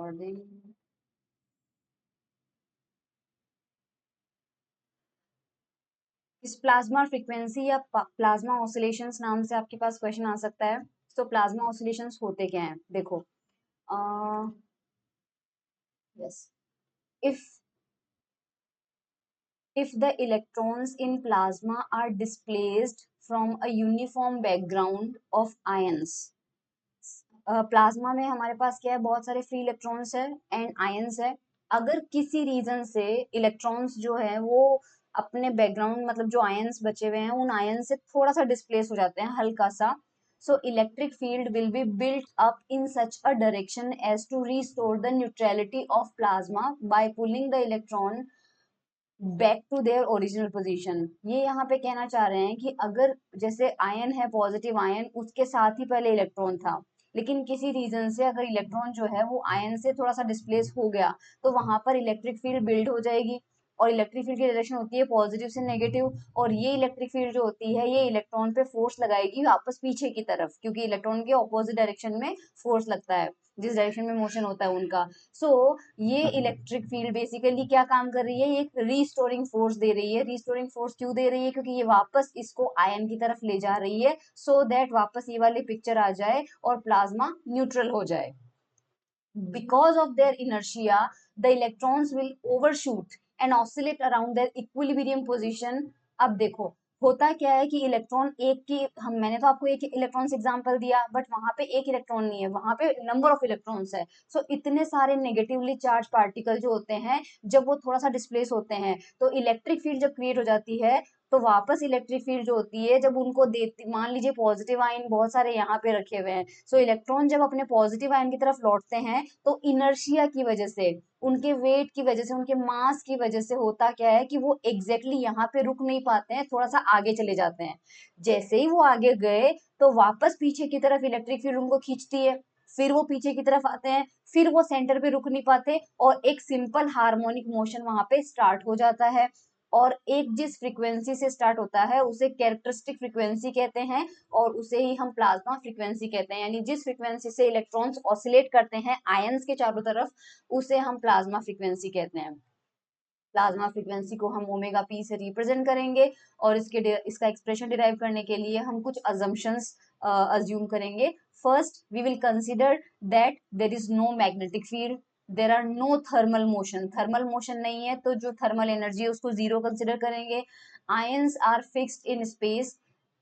Recording. इस plasma frequency या plasma oscillations नाम से आपके पास क्वेश्चन आ सकता है। तो प्लाज्मा ऑसिलेशंस होते क्या हैं, देखो। Yes, if the electrons in plasma are displaced from a uniform background of ions, plasma में हमारे पास क्या है, बहुत सारे फ्री इलेक्ट्रॉन्स है एंड आयंस है। अगर किसी रीजन से इलेक्ट्रॉन्स जो है वो अपने बैकग्राउंड, मतलब जो आयंस बचे हुए हैं उन आयंस से थोड़ा सा डिस्प्लेस हो जाते हैं, हल्का सा। So electric field will be built up in such a direction as to restore the neutrality of plasma by pulling the electron back to their original position. ये यहाँ पे कहना चाह रहे हैं कि अगर जैसे आयन है, पॉजिटिव आयन, उसके साथ ही पहले इलेक्ट्रॉन था, लेकिन किसी रीजन से अगर इलेक्ट्रॉन जो है वो आयन से थोड़ा सा डिस्प्लेस हो गया, तो वहां पर इलेक्ट्रिक फील्ड बिल्ड हो जाएगी। और इलेक्ट्रिक फील्ड की डायरेक्शन होती है पॉजिटिव से नेगेटिव, और ये इलेक्ट्रिक फील्ड जो होती है ये इलेक्ट्रॉन पे फोर्स लगाएगी वापस पीछे की तरफ, क्योंकि इलेक्ट्रॉन के ऑपोजिट डायरेक्शन में फोर्स लगता है, जिस डायरेक्शन में मोशन होता है उनका। सो ये इलेक्ट्रिक फील्ड बेसिकली क्या काम कर रही है, ये एक रीस्टोरिंग फोर्स दे रही है। रीस्टोरिंग फोर्स क्यों दे रही है, क्योंकि ये वापस इसको आयन की तरफ ले जा रही है, सो दैट वापस ये वाली पिक्चर आ जाए और प्लाज्मा न्यूट्रल हो जाए। Because of their inertia, the electrons will overshoot and oscillate around their equilibrium position। अब देखो होता क्या है कि इलेक्ट्रॉन एक की, हम मैंने तो आपको एक इलेक्ट्रॉन से एग्जांपल दिया, बट वहां पे एक इलेक्ट्रॉन नहीं है, वहां पे नंबर ऑफ इलेक्ट्रॉन्स है। सो इतने सारे नेगेटिवली चार्ज पार्टिकल जो होते हैं, जब वो थोड़ा सा डिस्प्लेस होते हैं तो इलेक्ट्रिक फील्ड जब क्रिएट हो जाती है, तो वापस इलेक्ट्रिक फील्ड जो होती है जब उनको देती, मान लीजिए पॉजिटिव आयन बहुत सारे यहाँ पे रखे हुए हैं, सो इलेक्ट्रॉन जब अपने पॉजिटिव आयन की तरफ लौटते हैं तो इनर्शिया की वजह से, उनके वेट की वजह से, उनके मास की वजह से होता क्या है कि वो एग्जैक्टली यहाँ पे रुक नहीं पाते हैं, थोड़ा सा आगे चले जाते हैं। जैसे ही वो आगे गए तो वापस पीछे की तरफ इलेक्ट्रिक फील्ड उनको खींचती है, फिर वो पीछे की तरफ आते हैं, फिर वो सेंटर पे रुक नहीं पाते और एक सिंपल हार्मोनिक मोशन वहां पे स्टार्ट हो जाता है। और एक जिस फ्रीक्वेंसी से स्टार्ट होता है उसे कैरेक्टरिस्टिक फ्रीक्वेंसी कहते हैं, और उसे ही हम प्लाज्मा फ्रीक्वेंसी कहते हैं। यानी जिस फ्रीक्वेंसी से इलेक्ट्रॉन्स ऑसिलेट करते हैं आयंस के चारों तरफ, उसे हम प्लाज्मा फ्रीक्वेंसी कहते हैं। प्लाज्मा फ्रीक्वेंसी को हम ओमेगा पी से रिप्रेजेंट करेंगे, और इसका एक्सप्रेशन डिराइव करने के लिए हम कुछ अजम्पशंस अज्यूम करेंगे। First we will consider that there is no magnetic field, there are no thermal motion, thermal motion नहीं है तो जो थर्मल एनर्जी है उसको जीरो कंसिडर करेंगे। Ions are fixed in space,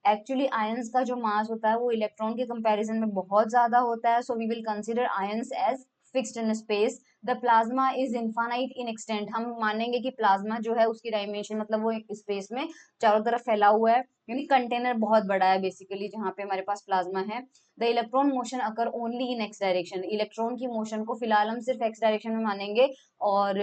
actually ions का जो मास होता है वो इलेक्ट्रॉन के कंपैरिजन में बहुत ज्यादा होता है, so we will consider ions as fixed in space. The plasma is infinite in extent, हम मानेंगे कि प्लाज्मा जो है उसकी डायमेंशन, मतलब वो एक स्पेस में चारों तरफ फैला हुआ है, यानी कंटेनर बहुत बड़ा है बेसिकली जहाँ पे हमारे पास प्लाज्मा है। The electron motion occur only in x direction, electron की मोशन को फिलहाल हम सिर्फ एक्स डायरेक्शन में मानेंगे, और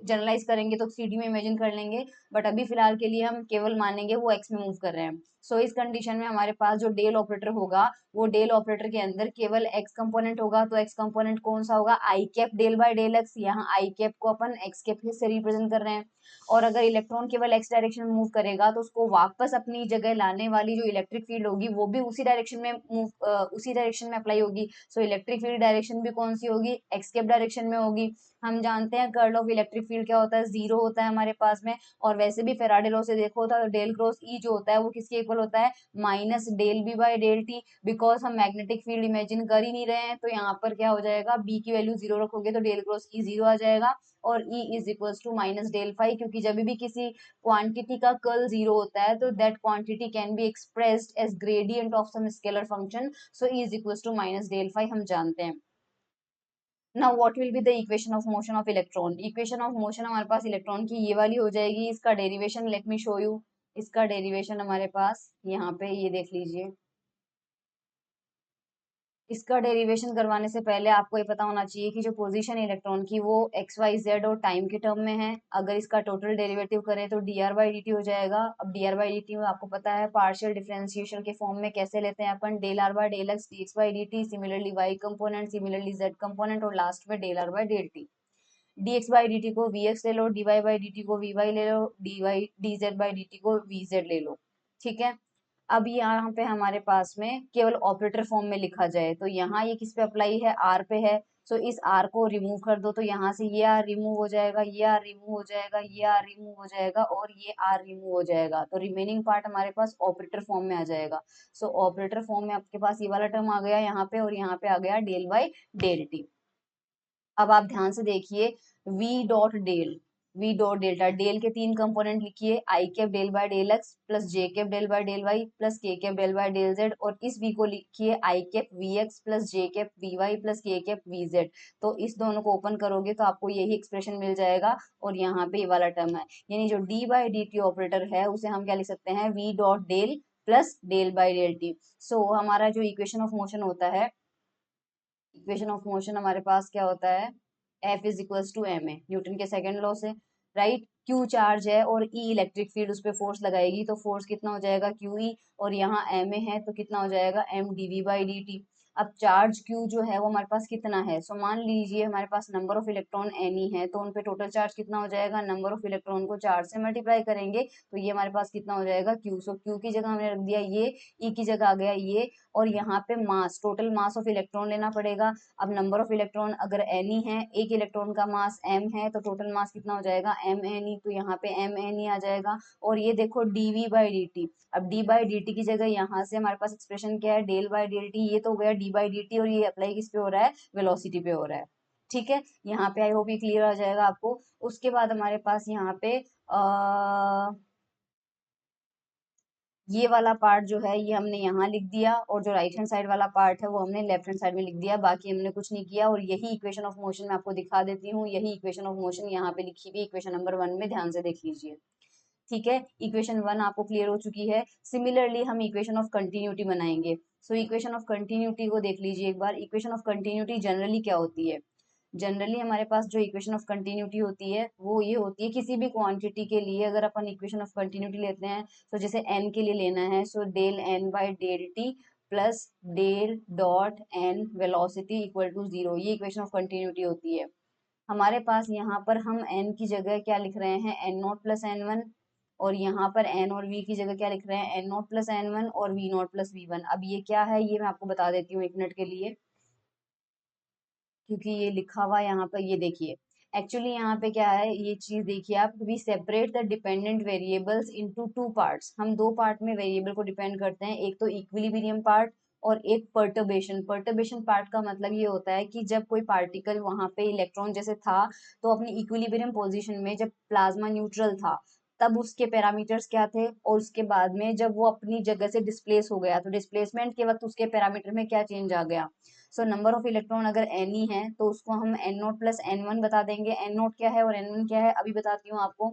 जनरलाइज करेंगे तो 3D में इमेजिन कर लेंगे, बट अभी फिलहाल के लिए हम केवल मानेंगे वो एक्स में मूव कर रहे हैं। सो इस कंडीशन में हमारे पास जो डेल ऑपरेटर होगा, वो डेल ऑपरेटर के अंदर केवल एक्स कंपोनेंट होगा, तो एक्स कंपोनेंट कौन सा होगा, I cap del by del x. यहाँ आई कैप को अपन एक्स कैप से रिप्रेजेंट कर रहे हैं। और अगर इलेक्ट्रॉन केवल एक्स डायरेक्शन में मूव करेगा तो उसको वापस अपनी जगह लाने वाली जो इलेक्ट्रिक फील्ड होगी वो भी उसी डायरेक्शन में उसी डायरेक्शन में अप्लाई होगी। सो इलेक्ट्रिक फील्ड डायरेक्शन भी कौन सी होगी, एक्स कैप डायरेक्शन में होगी। हम जानते हैं कर्ल ऑफ इलेक्ट्रिक फील्ड क्या होता है, जीरो होता है हमारे पास में। और वैसे भी फेराडे लॉ से देखो तो डेल क्रॉस ई जो होता है वो किसके इक्वल होता है, minus del B by del T. Because हम मैग्नेटिक फील्ड इमेजिन कर ही नहीं रहे हैं, तो यहाँ पर क्या हो जाएगा, बी की वैल्यू जीरो रखोगे तो डेल क्रॉस ई जीरो आ जाएगा, और E is equal to minus del phi, क्योंकि जब भी किसी क्वांटिटी का कर्ल जीरो होता है तो that quantity can be expressed as gradient of some scalar function. So E is equal to minus del phi हम जानते हैं। Now what will be the equation of motion of electron, equation of motion हमारे पास electron की ये वाली हो जाएगी। इसका derivation let me show you, इसका डेरिवेशन हमारे पास यहाँ पे ये देख लीजिए। इसका डेरिवेशन करवाने से पहले आपको ये पता होना चाहिए कि जो पोजीशन है इलेक्ट्रॉन की वो एक्स वाई जेड और टाइम के टर्म में है। अगर इसका टोटल डेरिवेटिव करें तो D R by D T हो जाएगा। अब D R by D T में आपको पता है पार्शियल डिफरेंशिएशन के फॉर्म में कैसे लेते हैं अपन, del R by del x d x by D t, similarly y component, similarly z component, और लास्ट में del R by del t. D x by D t को वी एक्स ले लो, d y by D t को v y ले लो, d y d z by D t को v z ले लो। ठीक है, अब यहाँ पे हमारे पास में केवल ऑपरेटर फॉर्म में लिखा जाए तो यहाँ ये किस पे अप्लाई है, आर पे है। सो इस आर को रिमूव कर दो, तो यहाँ से ये आर रिमूव हो जाएगा, ये आर रिमूव हो जाएगा, ये आर रिमूव हो जाएगा और ये आर रिमूव हो जाएगा। तो रिमेनिंग पार्ट हमारे पास ऑपरेटर फॉर्म में आ जाएगा। सो ऑपरेटर फॉर्म में आपके पास ये वाला टर्म आ गया यहाँ पे, और यहाँ पे आ गया डेल बाई डेल टी। अब आप ध्यान से देखिए, v dot del, v dot delta, del के तीन कंपोनेंट लिखिए, I cap del by del x plus j cap del by del y plus k cap del by del z, और इस v को लिखिए I cap v x plus j cap v y plus k cap v z. तो इस दोनों को open करोगे तो आपको यही एक्सप्रेशन मिल जाएगा, और यहाँ पे ये वाला टर्म है, यानी जो d by D t operator है उसे हम क्या लिख सकते हैं, v dot del plus del by del t. So हमारा जो इक्वेशन ऑफ मोशन होता है, इक्वेशन ऑफ मोशन हमारे पास क्या होता है, F is equals to M A, Newton के सेकंड लॉ से, राइट। Q चार्ज है और E इलेक्ट्रिक फील्ड उस पर फोर्स लगाएगी, तो फोर्स कितना हो जाएगा QE, और यहाँ एम ए है तो कितना हो जाएगा M D V by D T. अब चार्ज Q जो है वो हमारे पास कितना है, सो मान लीजिए हमारे पास नंबर ऑफ इलेक्ट्रॉन एनी है, तो उन पे टोटल चार्ज कितना हो जाएगा, नंबर ऑफ इलेक्ट्रॉन को चार्ज से मल्टीप्लाई करेंगे तो ये हमारे पास कितना हो जाएगा Q। सो Q की जगह हमने रख दिया ये, E की जगह आ गया ये, और यहाँ पे मास, टोटल मास ऑफ इलेक्ट्रॉन लेना पड़ेगा। अब नंबर ऑफ इलेक्ट्रॉन अगर एन है, एक इलेक्ट्रॉन का मास m है, तो टोटल मास कितना हो जाएगा m n e, तो यहाँ पे m n e आ जाएगा। और ये देखो dv बाई डी टी, अब d बाई डी टी की जगह यहाँ से हमारे पास एक्सप्रेशन क्या है, डेल बाई डेल टी, ये तो हो गया d बाई डी टी, और ये अप्लाई किस पे हो रहा है, वेलोसिटी पे हो रहा है। ठीक है, यहाँ पे आई होप ये क्लियर आ जाएगा आपको। उसके बाद हमारे पास यहाँ पे ये वाला पार्ट जो है ये हमने यहाँ लिख दिया, और जो राइट हैंड साइड वाला पार्ट है वो हमने लेफ्ट हैंड साइड में लिख दिया, बाकी हमने कुछ नहीं किया। और यही इक्वेशन ऑफ मोशन मैं आपको दिखा देती हूँ, यही इक्वेशन ऑफ मोशन यहाँ पे लिखी हुई इक्वेशन नंबर 1 में, ध्यान से देख लीजिए। ठीक है, इक्वेशन 1 आपको क्लियर हो चुकी है। सिमिलरली हम इक्वेशन ऑफ कंटिन्यूटी बनाएंगे। सो इक्वेशन ऑफ कंटिन्यूटी को देख लीजिए एक बार। इक्वेशन ऑफ कंटिन्यूटी जनरली क्या होती है, जनरली हमारे पास जो इक्वेशन ऑफ कंटिन्यूटी होती है वो ये होती है, किसी भी क्वांटिटी के लिए अगर अपन इक्वेशन ऑफ कंटिन्यूटी लेते हैं, तो जैसे n के लिए लेना है, so del n by del T plus del dot n velocity equal to 0, ये इक्वेशन ऑफ कंटिन्यूटी होती है। हमारे पास यहाँ पर हम n की जगह क्या लिख रहे हैं, n not plus N one, और यहाँ पर n और v की जगह क्या लिख रहे हैं, n not plus N one और v not plus V one. अब ये क्या है ये मैं आपको बता देती हूँ एक मिनट के लिए, क्योंकि ये लिखा हुआ यहाँ पर, ये देखिए एक्चुअली यहाँ पे क्या है, ये चीज देखिए आप, we separate the dependent variables into two parts, हम दो पार्ट में वेरिएबल को डिपेंड करते हैं, एक तो इक्विलिब्रियम पार्ट और एक पर्टर्बेशन। पर्टर्बेशन पार्ट का मतलब ये होता है कि जब कोई पार्टिकल वहां पे इलेक्ट्रॉन जैसे था, तो अपनी इक्विलिब्रियम पोजिशन में जब प्लाज्मा न्यूट्रल था तब उसके पैरामीटर्स क्या थे, और उसके बाद में जब वो अपनी जगह से डिस्प्लेस हो गया तो डिस्प्लेसमेंट के वक्त उसके पैरामीटर में क्या चेंज आ गया। सो नंबर ऑफ इलेक्ट्रॉन अगर एन ई है तो उसको हम N note plus N one बता देंगे। एन नोट क्या है और एन वन क्या है अभी बताती हूँ आपको।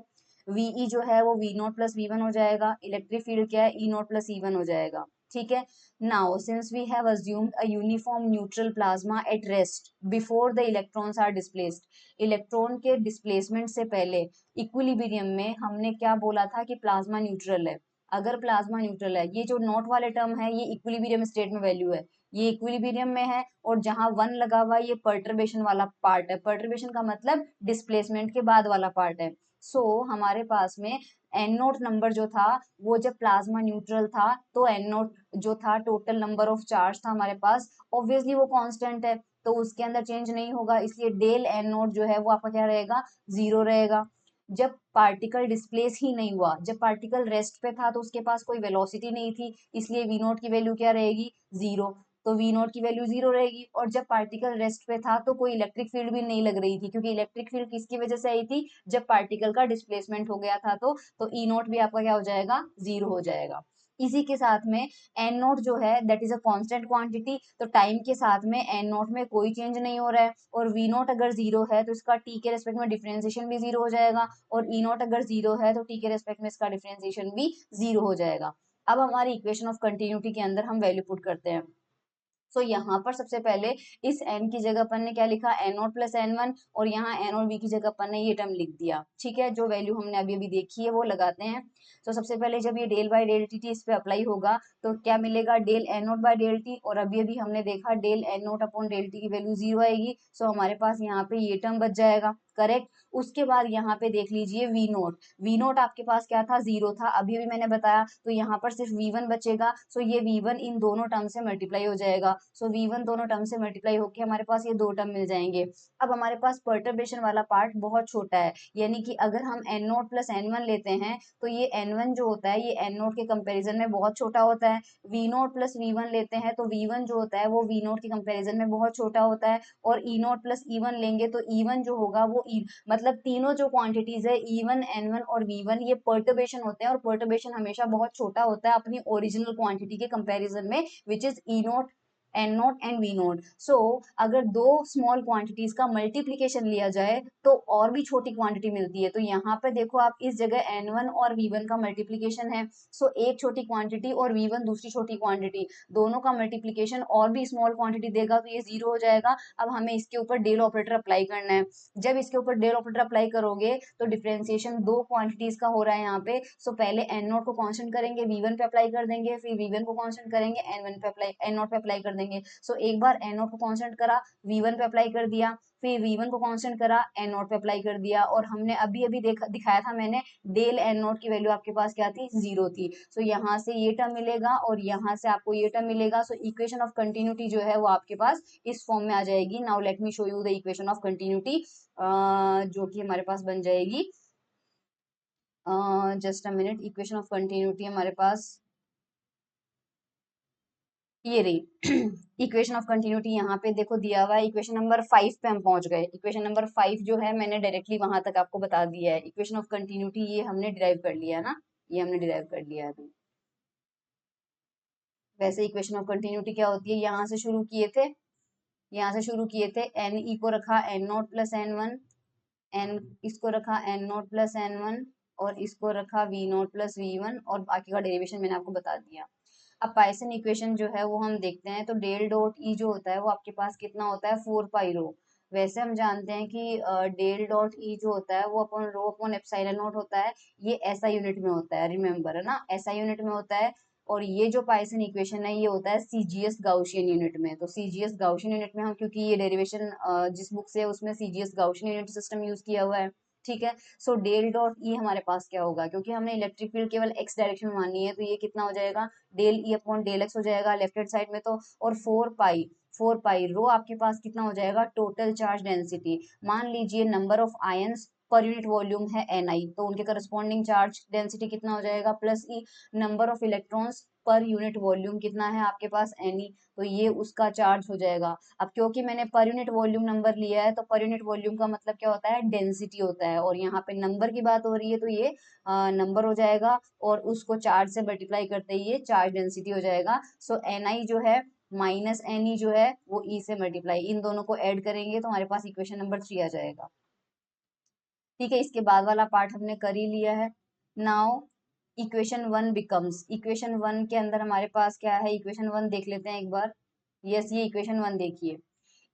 वीई जो है वो V naught plus V one हो जाएगा, इलेक्ट्रिक फील्ड क्या है E naught plus E one हो जाएगा। ठीक है, now since we have assumed a uniform neutral plasma at rest before the electrons are displaced, electron के डिस्प्लेसमेंट से पहले इक्विलिब्रियम में हमने क्या बोला था कि प्लाज्मा न्यूट्रल है। अगर प्लाज्मा न्यूट्रल है, ये जो नोट वाले टर्म है ये इक्विलिब्रियम स्टेट में वैल्यू है, ये इक्विलिब्रियम में है, और जहां वन लगा हुआ ये पर्टर्बेशन वाला पार्ट है। पर्टर्बेशन का मतलब डिस्प्लेसमेंट के बाद वाला पार्ट है। सो हमारे पास में एन नोट नंबर जो था वो जब प्लाज्मा न्यूट्रल था, तो एन नोट जो था टोटल नंबर ऑफ चार्ज था हमारे पास, ऑब्वियसली वो कांस्टेंट है तो उसके अंदर चेंज नहीं होगा, इसलिए डेल एन नोट जो है वो आपका क्या रहेगा, 0 रहेगा। जब पार्टिकल डिस्प्लेस ही नहीं हुआ, जब पार्टिकल रेस्ट पे था तो उसके पास कोई वेलोसिटी नहीं थी, इसलिए वी नोट की वैल्यू क्या रहेगी, 0। तो वी नोट की वैल्यू 0 रहेगी। और जब पार्टिकल रेस्ट पे था तो कोई इलेक्ट्रिक फील्ड भी नहीं लग रही थी, क्योंकि इलेक्ट्रिक फील्ड किसकी वजह से आई थी, जब पार्टिकल का डिस्प्लेसमेंट हो गया था, तो ई नोट भी आपका क्या हो जाएगा, 0 हो जाएगा। इसी के साथ में एन नोट जो है that is a constant quantity, तो टाइम के साथ में एन नोट में कोई चेंज नहीं हो रहा है, और वी नोट अगर 0 है तो इसका टी के रेस्पेक्ट में डिफरेंशिएशन भी 0 हो जाएगा, और ई नोट अगर 0 है तो टी के रेस्पेक्ट में इसका डिफरेंशिएशन भी 0 हो जाएगा। अब हमारी इक्वेशन ऑफ कंटिन्यूटी के अंदर हम वैल्यू पुट करते हैं। सो यहाँ पर सबसे पहले इस n की जगह अपन ने क्या लिखा, N note plus N one, और यहाँ एन और v की जगह अपन ने ये टर्म लिख दिया। ठीक है, जो वैल्यू हमने अभी अभी देखी है वो लगाते हैं। तो सबसे पहले जब ये डेल बाय डेल टी इस पे अप्लाई होगा तो क्या मिलेगा, del N naught by del T, और अभी अभी हमने देखा del N naught upon del T की वैल्यू 0 आएगी। सो हमारे पास यहाँ पे ये टर्म बच जाएगा, करेक्ट। उसके बाद यहाँ पे देख लीजिए वी नोट आपके पास क्या था, 0 था, अभी अभी मैंने बताया, तो यहाँ पर सिर्फ V1 बचेगा। सो ये V1 इन दोनों टर्म से मल्टीप्लाई हो जाएगा। सो V1 दोनों टर्म से मल्टीप्लाई होकर हमारे पास ये दो टर्म मिल जाएंगे। अब हमारे पास पर्टर्बेशन वाला पार्ट बहुत छोटा है, यानी कि अगर हम N note plus N one लेते हैं तो ये एन वन जो होता है ये एन नोट के कंपेरिजन में बहुत छोटा होता है। V naught plus V one लेते हैं तो वी वन जो होता है वो वी नोट के कंपेरिजन में बहुत छोटा होता है। और ई नोट प्लस ई वन लेंगे तो ई वन जो होगा वो मतलब तीनों जो क्वांटिटीज है ई वन एन वन और वी वन ये पर्टर्बेशन होते हैं, और पर्टर्बेशन हमेशा बहुत छोटा होता है अपनी ओरिजिनल क्वांटिटी के कंपेरिजन में, which is E naught n naught and v naught. So अगर दो स्मॉल क्वांटिटीज का मल्टीप्लीकेशन लिया जाए तो और भी छोटी क्वांटिटी मिलती है। तो यहाँ पे देखो आप इस जगह एन वन और वी वन का मल्टीप्लीकेशन है, सो एक छोटी क्वांटिटी और वी वन दूसरी छोटी क्वांटिटी, दोनों का मल्टीप्लीकेशन और भी स्मॉल क्वांटिटी देगा तो ये 0 हो जाएगा। अब हमें इसके ऊपर डेल ऑपरेटर अप्लाई करना है। जब इसके ऊपर डेल ऑपरेटर अप्लाई करोगे तो डिफरेंशिएशन दो क्वांटिटीज का हो रहा है यहाँ पे। सो पहले एन नोट को कांस्टेंट करेंगे, वी वन पे अप्लाई कर देंगे, फिर वी वन को कांस्टेंट करेंगे, एन वन पे अप्लाई एन नोट पे अप्लाई कर देंगे। सो एक बार एन नोट को कांस्टेंट करा, वी वन पे अप्लाई कर दिया, फिर वी वन को कांस्टेंट करा, एन नोट पे अप्लाई कर दिया, और हमने अभी अभी दिखाया था मैंने, डेल एन नोट की वैल्यू आपके पास क्या थी, 0 थी। सो यहाँ से ये टर्म मिलेगा और यहाँ से आपको ये टर्म मिलेगा। सो इक्वेशन ऑफ कंटिन्यूटी जो है वो आपके पास इस फॉर्म में आ जाएगी। Now let me show you the equation of continuity, जो कि हमारे पास बन जाएगी, just a minute, equation of continuity हमारे पास ये रही। इक्वेशन ऑफ कंटिन्यूटी यहाँ पे देखो दिया हुआ है, इक्वेशन नंबर 5 पे हम पहुंच गए। इक्वेशन नंबर 5 जो है मैंने डायरेक्टली वहां तक आपको बता दिया है। इक्वेशन ऑफ कंटिन्यूटी ये हमने डिराइव कर लिया है ना, ये हमने डिराइव कर लिया है अभी। वैसे इक्वेशन ऑफ कंटिन्यूटी क्या होती है, यहाँ से शुरू किए थे, यहाँ से शुरू किए थे, एन ई को रखा N note plus N one, N इसको रखा N note plus N one, और इसको रखा V naught plus V one, और बाकी का डेरिवेशन मैंने आपको बता दिया। अब पाइसन इक्वेशन जो है वो हम देखते हैं, तो डेल डॉट ई जो होता है वो आपके पास कितना होता है, 4 पाई रो। वैसे हम जानते हैं कि डेल डॉट ई जो होता है वो अपन रो अपॉन एप्सिलॉन नॉट होता है, ये ऐसा यूनिट में होता है, रिमेम्बर है ना, ऐसा यूनिट में होता है। और ये जो पाइसन इक्वेशन है ये होता है सीजीएस गाउशियन यूनिट में। तो सीजीएस गाउशियन यूनिट में हम, क्योंकि ये डेरिवेशन जिस बुक से है उसमें CGS Gaussian unit system use किया हुआ है, ठीक है। सो डेल डॉट ई हमारे पास क्या होगा, क्योंकि हमने इलेक्ट्रिक फील्ड केवल एक्स डायरेक्शन में माननी है, तो ये कितना हो जाएगा, del E upon del X हो जाएगा लेफ्ट हैंड साइड में तो, और 4 पाई रो आपके पास कितना हो जाएगा, टोटल चार्ज डेंसिटी। मान लीजिए number of ions per unit volume है Ni, तो उनके करस्पॉन्डिंग चार्ज डेंसिटी कितना हो जाएगा, plus E number of electrons per unit volume कितना है आपके पास Ne, तो ये उसका चार्ज हो जाएगा। अब क्योंकि मैंने पर यूनिट वॉल्यूम नंबर लिया है, तो पर यूनिट वॉल्यूम का मतलब क्या होता है, डेंसिटी होता है, और यहाँ पे नंबर की बात हो रही है तो ये नंबर हो जाएगा, और उसको चार्ज से मल्टीप्लाई करते ही ये चार्ज डेंसिटी हो जाएगा। सो Ni जो है माइनस Ne जो है वो E से मल्टीप्लाई, इन दोनों को ऐड करेंगे तो हमारे पास इक्वेशन नंबर 3 आ जाएगा। ठीक है, इसके बाद वाला पार्ट हमने कर ही लिया है। नाउ इक्वेशन 1 बिकम्स, इक्वेशन 1 के अंदर हमारे पास क्या है, इक्वेशन 1 देख लेते हैं एक बार। यस, ये इक्वेशन 1 देखिए,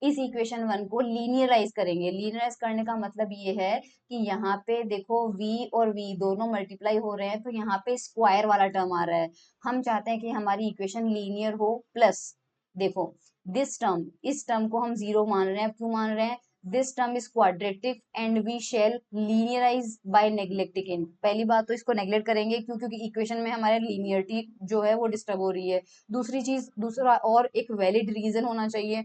इस इक्वेशन 1 को लीनियराइज करेंगे। लीनियराइज करने का मतलब ये है कि यहाँ पे देखो v और v दोनों मल्टीप्लाई हो रहे हैं, तो यहाँ पे स्क्वायर वाला टर्म आ रहा है। हम चाहते हैं कि हमारी इक्वेशन लीनियर हो, प्लस देखो दिस टर्म, इस टर्म को हम 0 मान रहे हैं। क्यों मान रहे हैं, this term is quadratic and we shall linearize by neglecting in. पहली बात तो इसको नेग्लेक्ट करेंगे क्यों, क्योंकि इक्वेशन में हमारे लीनियरिटी जो है वो डिस्टर्ब हो रही है। दूसरी चीज, दूसरा और एक वैलिड रीजन होना चाहिए।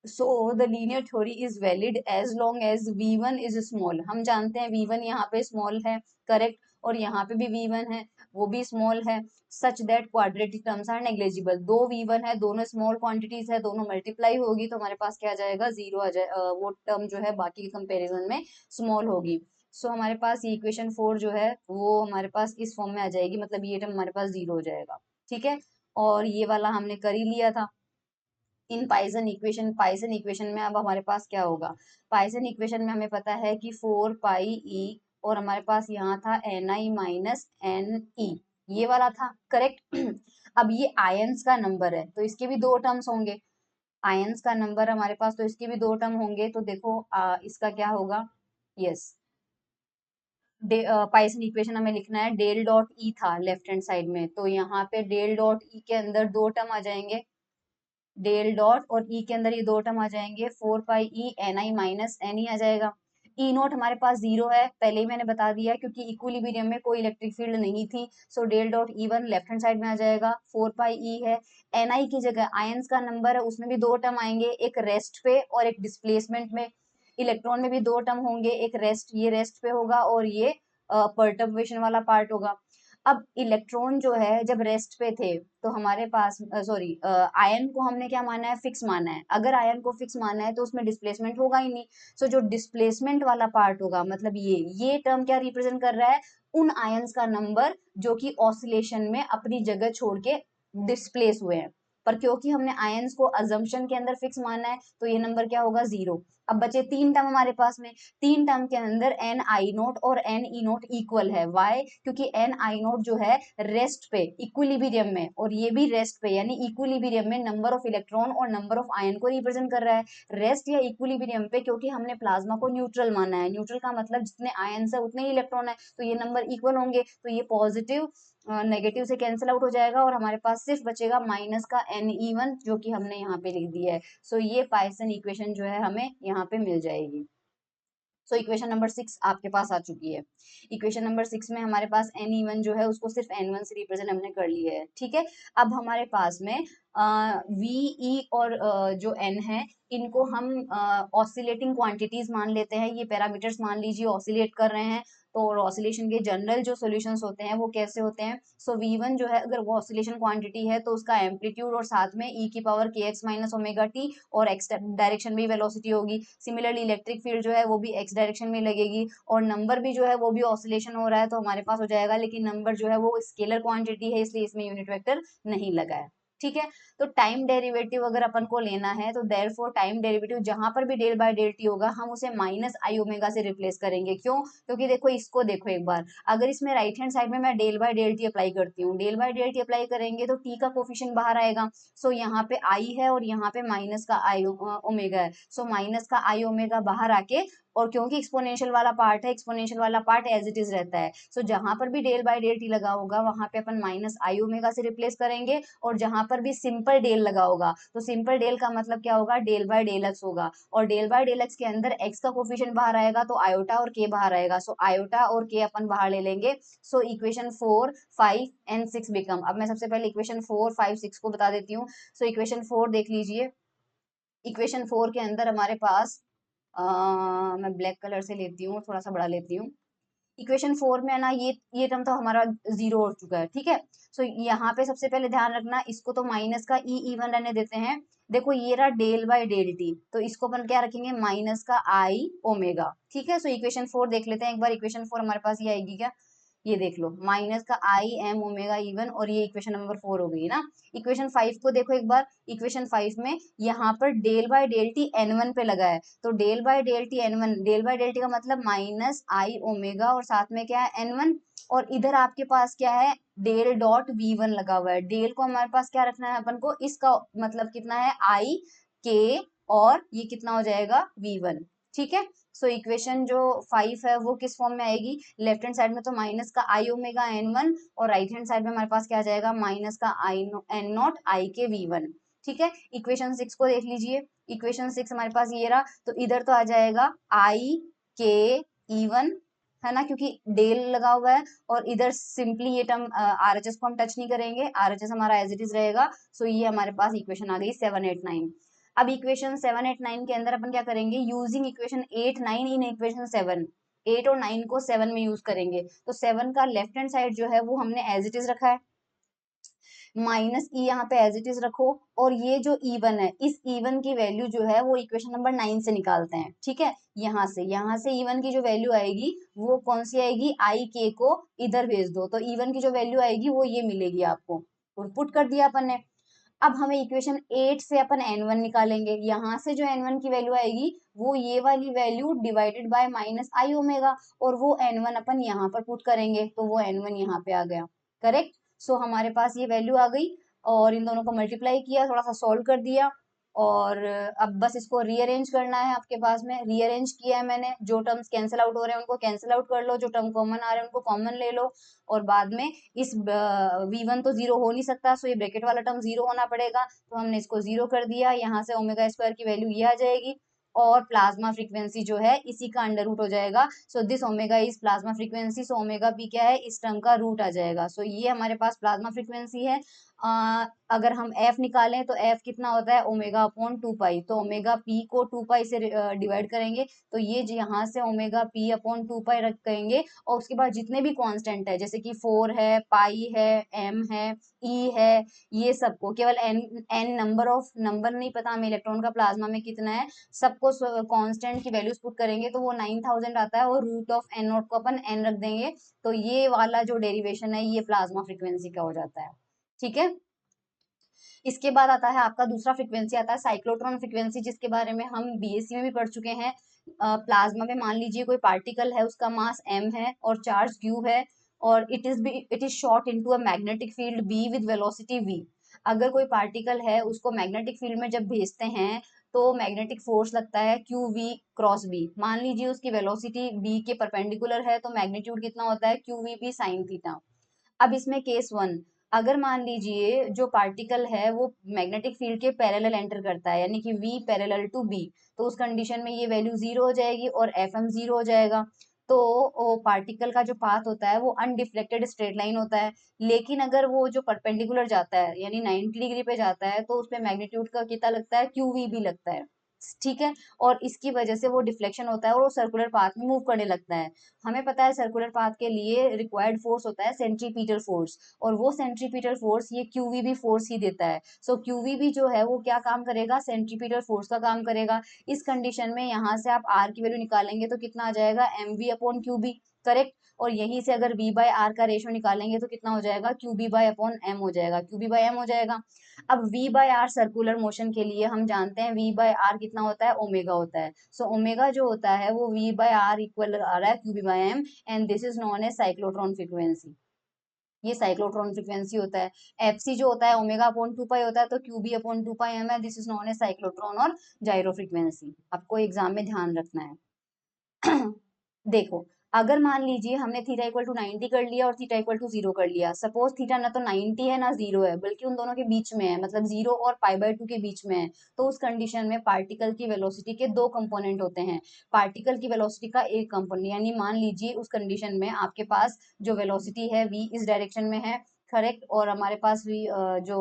So the linear theory is valid as long as v1 is small. हम जानते हैं v1 यहाँ पे स्मॉल है, करेक्ट, और यहाँ पे भी v1 है, वो भी स्मॉल है, such that quadratic terms are negligible. दो v1 है, दोनों स्मॉल क्वांटिटीज है, दोनों मल्टीप्लाई होगी तो हमारे पास क्या आ जाएगा, 0 आ जाए, वो टर्म जो है बाकी के कंपेरिजन में स्मॉल होगी। सो हमारे पास इक्वेशन 4 जो है वो हमारे पास इस फॉर्म में आ जाएगी, मतलब ये टर्म हमारे पास 0 हो जाएगा। ठीक है, और ये वाला हमने कर ही लिया था। इन पाइसन इक्वेशन में अब हमारे पास क्या होगा, पाइसन इक्वेशन में हमें पता है कि 4 पाई ई, और हमारे पास यहाँ था Ni माइनस Ne, ये वाला था, करेक्ट। अब ये आयंस का नंबर है तो इसके भी दो टर्म्स होंगे, आयंस का नंबर हमारे पास तो इसके भी दो टर्म होंगे। तो देखो इसका क्या होगा, यस, पाइसन इक्वेशन हमें लिखना है, डेल डॉट ई था लेफ्ट हैंड साइड में, तो यहाँ पे डेल डॉट ई के अंदर दो टर्म आ जाएंगे, डेल डॉट और ई के अंदर ये दो टर्म आ जाएंगे, 4 पाई ई एन आई माइनस एन ई आ जाएगा। ई नोट हमारे पास 0 है, पहले ही मैंने बता दिया क्योंकि इक्विलिब्रियम में कोई इलेक्ट्रिक फील्ड नहीं थी। So del dot E one left hand side में आ जाएगा, 4 पाई ई है, एन आई की जगह आयंस का नंबर है, उसमें भी दो टर्म आएंगे, एक रेस्ट पे और एक डिस्प्लेसमेंट में। इलेक्ट्रॉन में भी दो टर्म होंगे, एक रेस्ट, ये रेस्ट पे होगा और ये परटर्बेशन वाला पार्ट होगा। अब इलेक्ट्रॉन जो है जब रेस्ट पे थे तो हमारे पास सॉरी आयन को हमने क्या माना है, फिक्स माना है। अगर आयन को फिक्स माना है तो उसमें डिस्प्लेसमेंट होगा ही नहीं। सो जो डिस्प्लेसमेंट वाला पार्ट होगा, मतलब ये टर्म क्या रिप्रेजेंट कर रहा है, उन आयंस का नंबर जो कि ऑसिलेशन में अपनी जगह छोड़ के डिस्प्लेस हुए हैं। पर क्योंकि हमने आयंस को अजम्पशन के अंदर फिक्स माना है तो ये नंबर क्या होगा, 0। अब बचे तीन टर्म हमारे पास में, तीन टर्म के अंदर एन आई नोट और एन ई नोट इक्वल है। वाई? क्योंकि एन आई नोट जो है रेस्ट पे इक्विलिब्रियम में, और ये भी रेस्ट पे यानी इक्विलिब्रियम में नंबर ऑफ इलेक्ट्रॉन और नंबर ऑफ आयन को रिप्रेजेंट कर रहा है। रेस्ट या इक्विलिब्रियम पे क्योंकि हमने प्लाज्मा को न्यूट्रल माना है, न्यूट्रल का मतलब जितने आयन है उतने ही इलेक्ट्रॉन है, तो ये नंबर इक्वल होंगे, तो ये पॉजिटिव नेगेटिव से कैंसिल आउट हो जाएगा और हमारे पास सिर्फ बचेगा माइनस का एन ई वन, जो कि हमने यहाँ पे लिख दिया है। सो ये पाइसन इक्वेशन जो है हमें यहाँ पे मिल जाएगी। सो इक्वेशन नंबर 6 आपके पास आ चुकी है। इक्वेशन नंबर 6 में हमारे पास एन ई वन जो है उसको सिर्फ N1 से रिप्रेजेंट हमने कर लिया है, ठीक है। अब हमारे पास में वी ई और जो एन है, इनको हम ऑसिलेटिंग क्वांटिटीज मान लेते हैं, ये पैरामीटर्स मान लीजिए ऑसिलेट कर रहे हैं। तो ऑसिलेशन के जनरल जो सॉल्यूशंस होते हैं वो कैसे होते हैं, सो वी वन जो है अगर वो ऑसिलेशन क्वांटिटी है तो उसका एम्पलीट्यूड और साथ में ई की पावर के एक्स माइनस ओमेगा टी और एक्स डायरेक्शन में वेलोसिटी होगी। सिमिलरली इलेक्ट्रिक फील्ड जो है वो भी एक्स डायरेक्शन में लगेगी और नंबर भी जो है वो भी ऑसिलेशन हो रहा है तो हमारे पास हो जाएगा, लेकिन नंबर जो है वो स्केलर क्वांटिटी है इसलिए इसमें यूनिट वेक्टर नहीं लगा है, ठीक है। तो टाइम डेरिवेटिव अगर अपन को लेना है तो देयरफॉर टाइम डेरिवेटिव जहां पर भी डेल बाय डेल टी होगा हम उसे माइनस आई ओमेगा से रिप्लेस करेंगे। क्यों? क्योंकि देखो इसको देखो एक बार, अगर इसमें राइट हैंड साइड में मैं del by del T apply करती हूँ, del by del T apply करेंगे तो टी का कोफिशिएंट बाहर आएगा। सो यहाँ पे आई है और यहाँ पे माइनस का आई ओमेगा है, सो माइनस का आई ओमेगा बाहर आके, और क्योंकि एक्सपोनेंशियल वाला पार्ट है, एक्सपोनेंशियल वाला पार्ट एज इट इज रहता है, सो जहां पर भी डेल बाय डेल टी लगा होगा वहां पे अपन माइनस आई ओमेगा से रिप्लेस करेंगे, और जहां पर भी सिंपल डेल लगा होगा तो सिंपल डेल का मतलब क्या होगा, डेल बाय डेल एक्स होगा, और डेल बाय डेल एक्स के अंदर एक्स का कोफिशिएंट बाहर आएगा तो आयोटा और के बाहर आएगा, सो आयोटा और के अपन बाहर ले लेंगे। सो इक्वेशन 4, 5 एंड 6 बिकम, अब मैं सबसे पहले इक्वेशन 4, 5, 6 को बता देती हूँ। सो इक्वेशन 4 देख लीजिए, इक्वेशन 4 के अंदर हमारे पास मैं ब्लैक कलर से लेती हूँ, थोड़ा सा बड़ा लेती हूँ। इक्वेशन 4 में है ना, ये टर्म तो हमारा 0 हो चुका है, ठीक है। सो यहाँ पे सबसे पहले ध्यान रखना, इसको तो माइनस का ई ई वन रहने देते हैं। देखो ये रहा डेल बाय डेल टी, तो इसको अपन क्या रखेंगे, माइनस का आई ओमेगा, ठीक है। सो इक्वेशन 4 देख लेते हैं एक बार, इक्वेशन 4 हमारे पास ये आएगी क्या, ये देख लो, माइनस का आई एम ओमेगा इवन, और ये इक्वेशन नंबर 4 हो गई ना। इक्वेशन 5 को देखो एक बार, इक्वेशन 5 में यहाँ पर del by del T N one पे लगा है, तो del by del T N one, del by del T का मतलब माइनस आई ओमेगा और साथ में क्या है एन वन, और इधर आपके पास क्या है, डेल डॉट वी वन लगा हुआ है। डेल को हमारे पास क्या रखना है अपन को, इसका मतलब कितना है आई के, और ये कितना हो जाएगा वी वन, ठीक है। सो इक्वेशन जो 5 है वो किस फॉर्म में आएगी, लेफ्ट हैंड साइड में तो माइनस का आई ओमेगा एन वन, और राइट हैंड साइड में हमारे पास क्या आ जाएगा, माइनस का आई एन नॉट आई के वी वन, ठीक है। इक्वेशन 6 को देख लीजिए, इक्वेशन 6 हमारे पास ये रहा, तो इधर तो आ जाएगा आई के ई वन, है ना, क्योंकि डेल लगा हुआ है, और इधर सिंपली ये टर्म आरएचएस को हम टच नहीं करेंगे, आरएचएस हमारा एज इट इज रहेगा। सो ये हमारे पास इक्वेशन आ गई 7, 8, 9। अब इक्वेशन 7, 8, 9 के अंदर अपन क्या करेंगे, यूजिंग इक्वेशन 8, 9 इन इक्वेशन 7, 8 और 9 को 7 में यूज करेंगे, तो 7 का लेफ्ट हैंड साइड जो है वो हमने एज इट इज रखा है, माइनस ई यहाँ पे एज इट इज रखो, और ये जो E1 है, इस E1 की वैल्यू जो है वो इक्वेशन नंबर 9 से निकालते हैं, ठीक है। यहाँ से E1 की जो वैल्यू आएगी वो कौन सी आएगी, आई के को इधर भेज दो, तो E1 की जो वैल्यू आएगी वो ये मिलेगी आपको, और पुट कर दिया अपन ने। अब हमें इक्वेशन 8 से अपन N1 निकालेंगे, यहाँ से जो N1 की वैल्यू आएगी वो ये वाली value divided by minus I omega, और वो N1 अपन यहाँ पर पुट करेंगे तो वो N1 यहाँ पे आ गया, करेक्ट। सो हमारे पास ये वैल्यू आ गई, और इन दोनों को मल्टीप्लाई किया, थोड़ा सा सॉल्व कर दिया, और अब बस इसको रीअरेंज करना है आपके पास में। रीअरेंज किया है मैंने, जो टर्म्स कैंसिल आउट हो रहे हैं उनको कैंसिल आउट कर लो, जो टर्म कॉमन आ रहे हैं उनको कॉमन ले लो, और बाद में इस v1 तो जीरो हो नहीं सकता, सो ये ब्रैकेट वाला टर्म जीरो होना पड़ेगा, तो हमने इसको जीरो कर दिया। यहाँ से ओमेगा स्क्वायर की वैल्यू ये आ जाएगी, और प्लाज्मा फ्रीक्वेंसी जो है इसी का अंडर रूट हो जाएगा। So this omega is plasma frequency, so omega P क्या है, इस टर्म का रूट आ जाएगा। सो ये हमारे पास प्लाज्मा फ्रीक्वेंसी है। अगर हम एफ निकालें तो एफ कितना होता है, ओमेगा अपॉन 2 पाई, तो ओमेगा पी को 2 पाई से डिवाइड करेंगे, तो ये यहाँ से ओमेगा पी अपॉन 2 पाई रख करेंगे, और उसके बाद जितने भी कांस्टेंट है, जैसे कि 4 है, पाई है, एम है, ई है, ये सबको केवल एन एन नंबर नहीं पता हमें इलेक्ट्रॉन का प्लाज्मा में कितना है, सबको कांस्टेंट की वैल्यूज पुट करेंगे तो वो 9000 आता है, और रूट ऑफ एन नॉट को अपन एन रख देंगे, तो ये वाला जो डेरिवेशन है ये प्लाज्मा फ्रीक्वेंसी का हो जाता है। ठीक है। इसके बाद आता है आपका दूसरा फ्रीक्वेंसी आता है साइक्लोट्रॉन फ्रीक्वेंसी, जिसके बारे में हम बीएससी में भी पढ़ चुके हैं। प्लाज्मा में मान लीजिए कोई पार्टिकल है, उसका मास m है और चार्ज q है, और it is shot into a magnetic field b with velocity v। अगर कोई पार्टिकल है, उसको मैग्नेटिक फील्ड में जब भेजते हैं तो मैग्नेटिक फोर्स लगता है क्यू वी क्रॉस बी। मान लीजिए उसकी वेलोसिटी b के परपेंडिकुलर है, तो मैग्नीट्यूड कितना होता है, Q V B sine theta. अब इसमें केस वन, अगर मान लीजिए जो पार्टिकल है वो मैग्नेटिक फील्ड के पैरेलल एंटर करता है, यानी कि v पैरेलल टू b, तो उस कंडीशन में ये वैल्यू जीरो हो जाएगी और एफ एम जीरो हो जाएगा। तो पार्टिकल का जो पाथ होता है वो अनडिफ्लेक्टेड स्ट्रेट लाइन होता है। लेकिन अगर वो जो परपेंडिकुलर जाता है, यानी 90 डिग्री पे जाता है, तो उसपे मैग्नीट्यूड का कितना लगता है, क्यू वी भी लगता है। ठीक है। और इसकी वजह से वो डिफ्लेक्शन होता है और वो सर्कुलर पाथ में मूव करने लगता है। हमें पता है सर्कुलर पाथ के लिए रिक्वायर्ड फोर्स होता है सेंट्रीपीटल फोर्स, और वो सेंट्रीपीटल फोर्स ये क्यूवीबी फोर्स ही देता है। सो क्यूवीबी जो है वो क्या काम करेगा, सेंट्रीपीटल फोर्स का काम करेगा। इस कंडीशन में यहाँ से आप आर की वैल्यू निकालेंगे तो कितना आ जाएगा, M V upon Q B, correct. और यहीं से अगर v बाय आर का रेशियो निकालेंगे तो कितना हो जाएगा, Q B by upon M हो जाएगा, क्यू बी बाय एम हो जाएगा। अब v by R circular motion के लिए हम जानते हैं v बाय आर कितना होता है, ओमेगा होता है। सो ओमेगा जो होता है वो v बाय आर इक्वल आ रहा है Q B by M, and this is known as cyclotron frequency. ये साइक्लोट्रॉन फ्रीक्वेंसी होता है। एफ सी जो होता है ओमेगा अपॉन 2 पाई होता है, तो Q B upon 2 pi M है, this is known as cyclotron और जायरो फ्रीक्वेंसी। आपको एग्जाम में ध्यान रखना है। देखो, अगर मान लीजिए हमने थीटा इक्वल टू 90 कर लिया और थीटा इक्वल टू 0 कर लिया, सपोज थीटा ना तो 90 है ना 0 है, बल्कि उन दोनों के बीच में है, मतलब 0 और पाई बाय 2 के बीच में है, तो उस कंडीशन में पार्टिकल की वेलोसिटी के दो कंपोनेंट होते हैं। पार्टिकल की वेलोसिटी का एक कंपोनेंट, यानी मान लीजिए उस कंडीशन में आपके पास जो वेलोसिटी है v इस डायरेक्शन में है, करेक्ट, और हमारे पास भी जो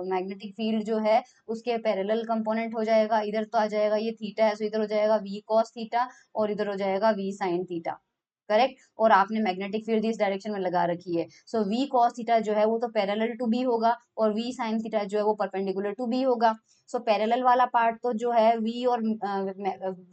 मैग्नेटिक फील्ड जो है उसके पैरेलल कंपोनेंट हो जाएगा, इधर तो आ जाएगा, ये थीटा है, सो इधर हो जाएगा v cos थीटा, और इधर हो जाएगा v sin थीटा, करेक्ट। और आपने मैग्नेटिक फील्ड इस डायरेक्शन में लगा रखी है, सो v cos थीटा जो है वो तो पैरेलल टू b होगा, और v sin थीटा जो है वो परपेंडिकुलर टू b होगा। सो पैरेलल वाला पार्ट तो जो है v और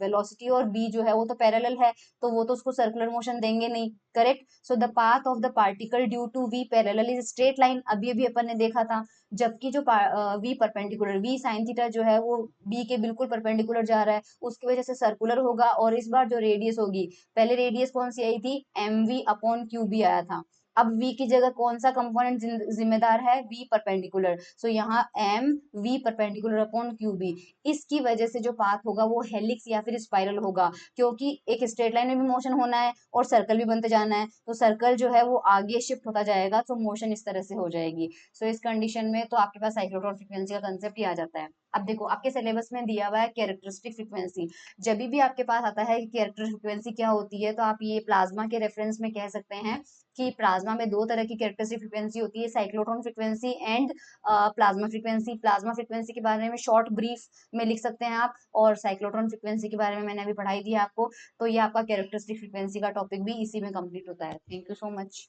वेलोसिटी और b जो है वो तो पैरेलल है, तो वो तो उसको सर्कुलर मोशन देंगे नहीं, correct. So the path of the particle due to v parallel is straight line, अभी अभी अपन ने देखा था। जबकि जो v perpendicular v sin theta जो है वो b के बिल्कुल परपेंडिकुलर जा रहा है, उसकी वजह से सर्कुलर होगा। और इस बार जो रेडियस होगी, पहले रेडियस कौन सी आई थी, M V upon Q B आया था, अब v की जगह कौन सा कंपोनेंट जिम्मेदार है, v परपेंडिकुलर, सो यहाँ M v perpendicular upon Q B. इसकी वजह से जो पाथ होगा वो हेलिक्स या फिर स्पाइरल होगा, क्योंकि एक स्ट्रेट लाइन में भी मोशन होना है और सर्कल भी बनते जाना है, तो सर्कल जो है वो आगे शिफ्ट होता जाएगा, तो मोशन इस तरह से हो जाएगी। सो इस कंडीशन में तो आपके पास साइक्लोट्रॉन फ्रीक्वेंसी का कंसेप्ट ही आ जाता है। अब देखो आपके सिलेबस में दिया हुआ है कैरेक्टरिस्टिक फ्रीक्वेंसी। जब भी आपके पास आता है कि कैरेक्टरिस्टिक फ्रीक्वेंसी क्या होती है, तो आप ये प्लाज्मा के रेफरेंस में कह सकते हैं कि प्लाज्मा में दो तरह की कैरेक्टरिस्टिक फ्रीक्वेंसी होती है, cyclotron frequency and plasma frequency. Plasma frequency के बारे में शॉर्ट ब्रीफ में लिख सकते हैं आप, और साइक्लोट्रॉन फ्रीक्वेंसी के बारे में मैंने अभी पढ़ाई दी है आपको। तो ये आपका कैरेक्टरिस्टिक फ्रीक्वेंसी का टॉपिक भी इसी में कंप्लीट होता है। Thank you so much.